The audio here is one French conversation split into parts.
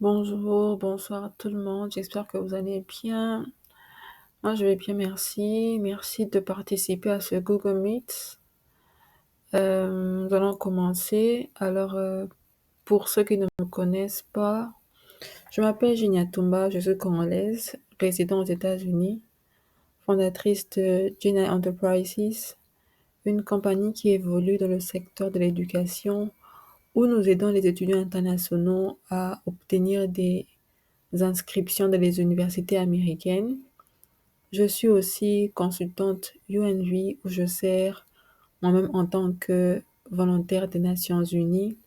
Bonjour, bonsoir à tout le monde. J'espère que vous allez bien. Moi, je vais bien, merci. Merci de participer à ce Google Meet. Nous allons commencer. Pour ceux qui ne me connaissent pas, je m'appelle Ginia Tumba, je suis congolaise, résidant aux États-Unis, fondatrice de Gina Enterprises, une compagnie qui évolue dans le secteur de l'éducation où nous aidons les étudiants internationaux à obtenir des inscriptions dans les universités américaines. Je suis aussi consultante UNV où je sers moi-même en tant que volontaire des Nations Unies.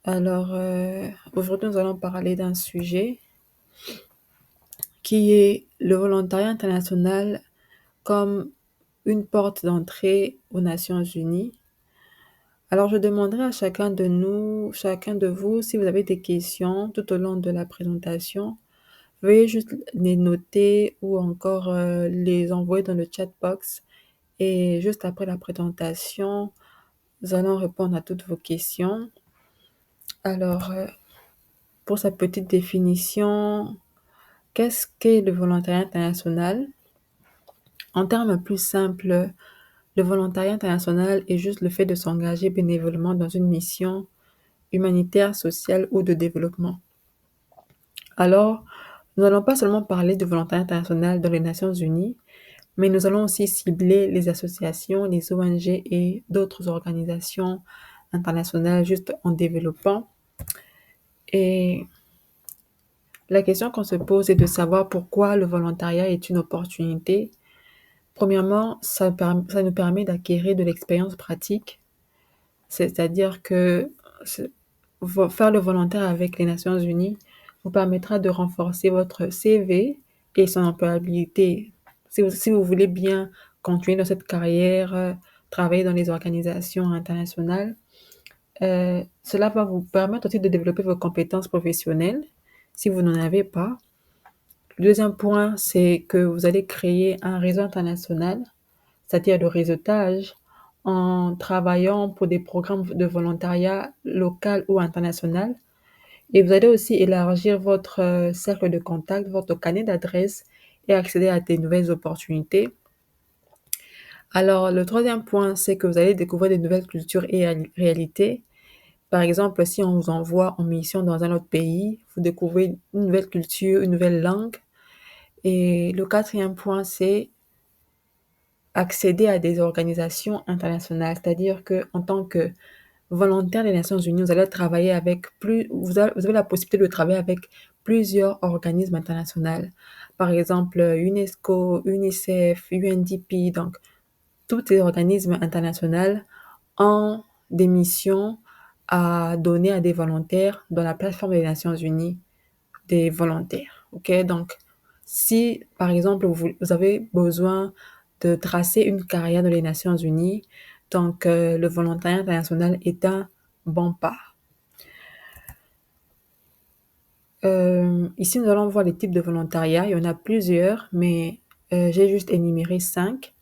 Aujourd'hui, nous allons parler d'un sujet qui est le volontariat international comme une porte d'entrée aux Nations Unies. Alors, je demanderai à chacun de nous, chacun de vous, si vous avez des questions tout au long de la présentation. Veuillez juste les noter ou encore les envoyer dans le chat box. Et juste après la présentation, nous allons répondre à toutes vos questions. Alors, euh, pour sa petite définition, qu'est-ce qu'est le volontariat international? En termes plus simples, le volontariat international est juste le fait de s'engager bénévolement dans une mission humanitaire, sociale ou de développement. Alors, nous n'allons pas seulement parler de volontariat international dans les Nations Unies, mais nous allons aussi cibler les associations, les ONG et d'autres organisations internationales juste en développant. Et la question qu'on se pose est de savoir pourquoi le volontariat est une opportunité. Premièrement, ça nous permet d'acquérir de l'expérience pratique, c'est-à-dire que faire le volontaire avec les Nations Unies vous permettra de renforcer votre CV et son employabilité. Si vous voulez bien continuer dans cette carrière, travailler dans les organisations internationales, cela va vous permettre aussi de développer vos compétences professionnelles si vous n'en avez pas. Le deuxième point, c'est que vous allez créer un réseau international, c'est-à-dire le réseautage, en travaillant pour des programmes de volontariat local ou international. Et vous allez aussi élargir votre cercle de contact, votre carnet d'adresses et accéder à des nouvelles opportunités. Alors, le troisième point, c'est que vous allez découvrir de nouvelles cultures et réalités. Par exemple, si on vous envoie en mission dans un autre pays, vous découvrez une nouvelle culture, une nouvelle langue. Et le quatrième point, c'est accéder à des organisations internationales. C'est-à-dire que en tant que volontaire des Nations Unies, vous allez travailler avec vous avez la possibilité de travailler avec plusieurs organismes internationaux. Par exemple, UNESCO, UNICEF, UNDP, donc tous ces organismes internationaux ont des missions à donner à des volontaires dans la plateforme des Nations Unies des volontaires. OK? Donc, si, par exemple, vous avez besoin de tracer une carrière dans les Nations Unies, donc le volontariat international est un bon pas. Ici, nous allons voir les types de volontariat. Il y en a plusieurs, mais j'ai juste énuméré 5.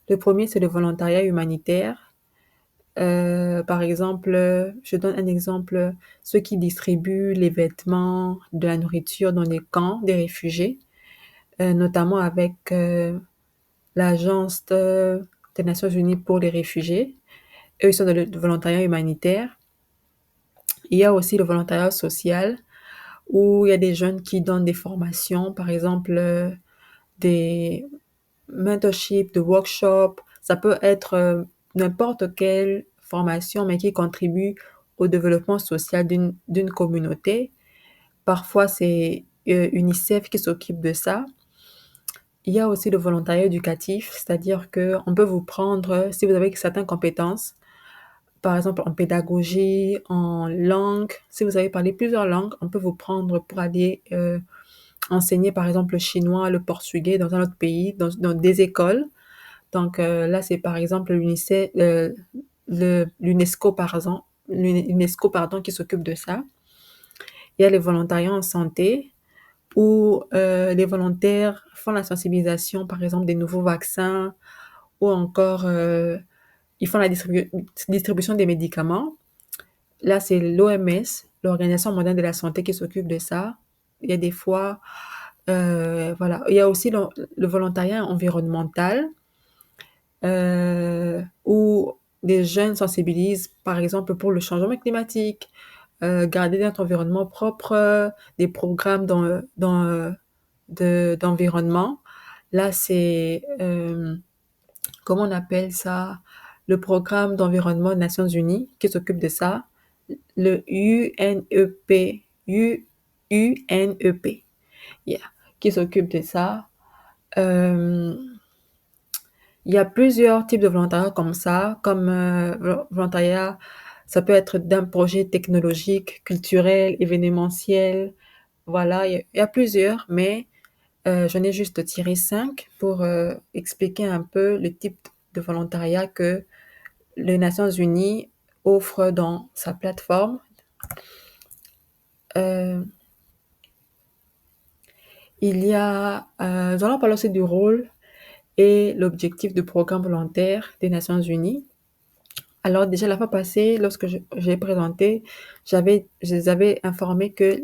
Le premier, c'est le volontariat humanitaire. Par exemple, je donne un exemple, ceux qui distribuent les vêtements, de la nourriture dans les camps des réfugiés, notamment avec l'Agence des Nations Unies pour les réfugiés. Eux, ils sont dans le volontariat humanitaire. Il y a aussi le volontariat social, où il y a des jeunes qui donnent des formations, par exemple, des mentorship, de workshops. Ça peut être n'importe quelle formation, mais qui contribue au développement social d'une communauté. Parfois, c'est UNICEF qui s'occupe de ça. Il y a aussi le volontariat éducatif, c'est-à-dire que on peut vous prendre, si vous avez certaines compétences, par exemple en pédagogie, en langue. Si vous savez parler plusieurs langues, on peut vous prendre pour aller enseigner, par exemple, le chinois, le portugais dans un autre pays, dans des écoles. Donc là, c'est par exemple l'UNESCO, l'UNESCO, qui s'occupe de ça. Il y a les volontariats en santé, où les volontaires font la sensibilisation, par exemple, des nouveaux vaccins, ou encore ils font la distribution des médicaments. Là, c'est l'OMS l'Organisation mondiale de la santé qui s'occupe de ça. Il y a des fois, voilà. Il y a aussi le volontariat environnemental où des jeunes sensibilisent, par exemple, pour le changement climatique, garder notre environnement propre, des programmes d'environnement. Là, c'est, comment on appelle ça? Le programme d'environnement des Nations Unies qui s'occupe de ça, le UNEP, UNEP, yeah, qui s'occupe de ça. Euh, il y a plusieurs types de volontariat comme ça, comme volontariat, ça peut être d'un projet technologique, culturel, événementiel. Voilà, il y a plusieurs, mais j'en ai juste tiré 5 pour expliquer un peu le type de volontariat que les Nations Unies offrent dans sa plateforme. Euh, nous allons parler aussi du rôle et l'objectif du programme volontaire des Nations Unies. Alors déjà la fois passée, lorsque j'ai présenté, je les avais informés que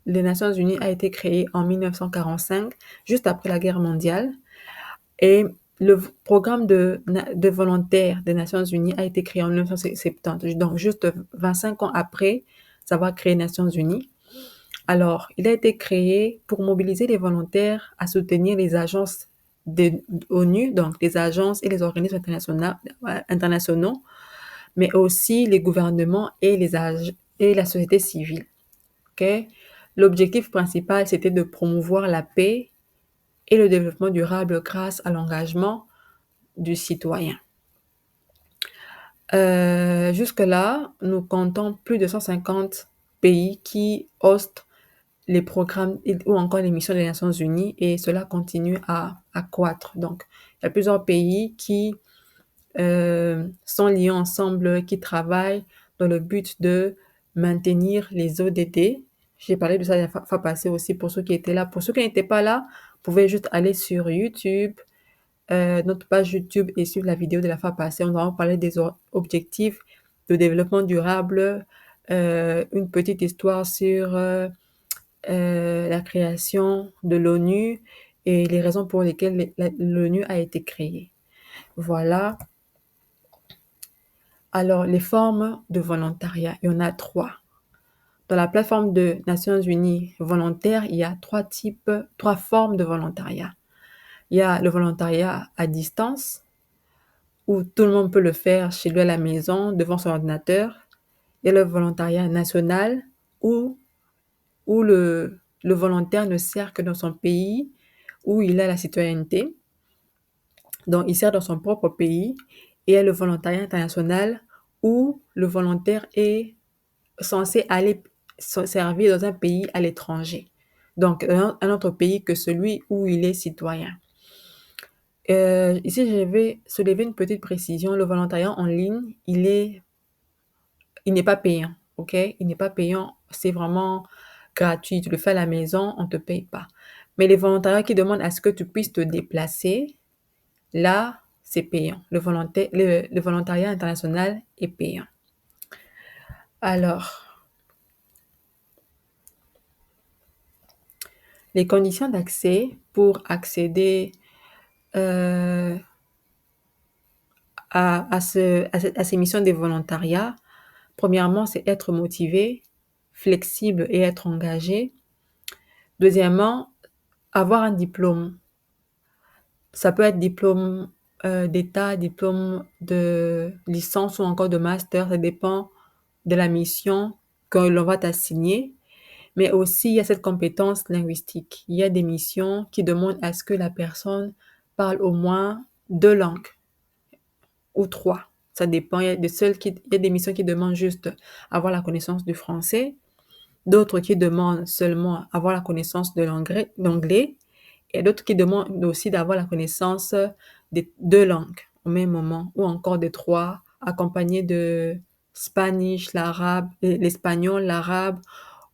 les Nations Unies a été créé en 1945, juste après la guerre mondiale. Et le programme de volontaires des Nations Unies a été créé en 1970, donc juste 25 ans après avoir créé les Nations Unies. Alors, il a été créé pour mobiliser les volontaires à soutenir les agences de ONU, donc les agences et les organismes internationaux, mais aussi les gouvernements et et la société civile. Okay? L'objectif principal, c'était de promouvoir la paix et le développement durable grâce à l'engagement du citoyen. Jusque-là, nous comptons plus de 150 pays qui hostent les programmes ou encore les missions des Nations Unies et cela continue à croître. Donc, il y a plusieurs pays qui sont liés ensemble, qui travaillent dans le but de maintenir les ODD. J'ai parlé de ça la fois passée aussi pour ceux qui étaient là. Pour ceux qui n'étaient pas là, vous pouvez juste aller sur YouTube, notre page YouTube et suivre la vidéo de la fois passée. On va parler des objectifs de développement durable, une petite histoire sur la création de l'ONU et les raisons pour lesquelles l'ONU a été créée. Voilà. Alors, les formes de volontariat, il y en a 3. Dans la plateforme de Nations Unies volontaire, il y a 3 formes de volontariat. Il y a le volontariat à distance, où tout le monde peut le faire chez lui à la maison, devant son ordinateur. Il y a le volontariat national, où le volontaire ne sert que dans son pays, où il a la citoyenneté. Donc, il sert dans son propre pays. Et il y a le volontariat international, où le volontaire est censé aller servir dans un pays à l'étranger. Donc, un autre pays que celui où il est citoyen. Ici, je vais soulever une petite précision. Le volontariat en ligne, il n'est pas payant, ok? Il n'est pas payant, c'est vraiment gratuit. Tu le fais à la maison, on ne te paye pas. Mais les volontariats qui demandent à ce que tu puisses te déplacer, là, c'est payant. Le volontariat international est payant. Alors, les conditions d'accès pour accéder euh, à ces missions de volontariat, premièrement, c'est être motivé, flexible et être engagé. Deuxièmement, avoir un diplôme. Ça peut être diplôme d'état, diplôme de licence ou encore de master. Ça dépend de la mission que l'on va t'assigner. Mais aussi, il y a cette compétence linguistique. Il y a des missions qui demandent à ce que la personne parle au moins 2 langues ou 3. Ça dépend. Il y a des missions qui demandent juste avoir la connaissance du français, d'autres qui demandent seulement avoir la connaissance de l'anglais, et d'autres qui demandent aussi d'avoir la connaissance des 2 langues au même moment, ou encore des 3, accompagnées de Spanish, l'arabe, l'espagnol, l'arabe,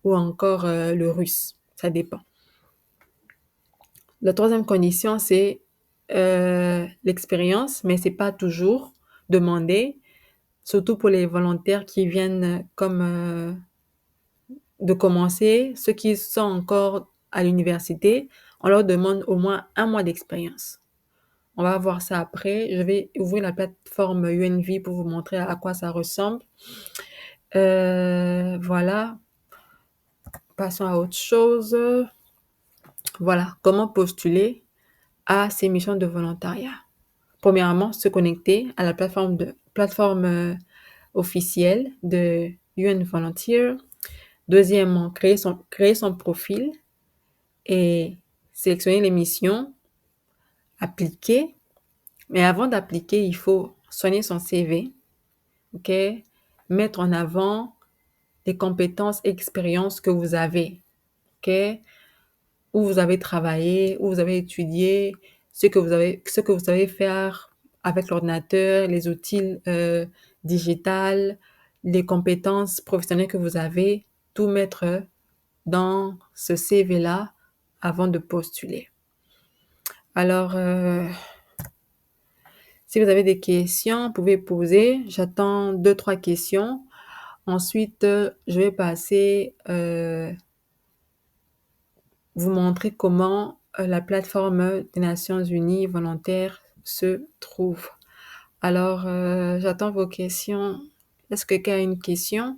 ou encore le russe. Ça dépend. La troisième condition, c'est l'expérience, mais c'est pas toujours demandé, surtout pour les volontaires qui viennent comme de commencer, ceux qui sont encore à l'université, on leur demande au moins 1 mois d'expérience. On va voir ça après. Je vais ouvrir la plateforme UNV pour vous montrer à quoi ça ressemble. Voilà, passons à autre chose. Voilà, comment postuler à ces missions de volontariat. Premièrement, se connecter à la plateforme officielle de UN Volunteer. Deuxièmement, créer son profil et sélectionner les missions, appliquer. Mais avant d'appliquer, il faut soigner son CV, ok? Mettre en avant les compétences et expériences que vous avez, ok? Où vous avez travaillé, où vous avez étudié, ce que vous savez faire avec l'ordinateur, les outils digitales, les compétences professionnelles que vous avez, tout mettre dans ce CV-là avant de postuler. Alors, si vous avez des questions, vous pouvez poser. J'attends 2-3 questions. Ensuite, je vais passer vous montrer comment la plateforme des Nations Unies volontaires se trouve. Alors, j'attends vos questions. Est-ce que quelqu'un a une question?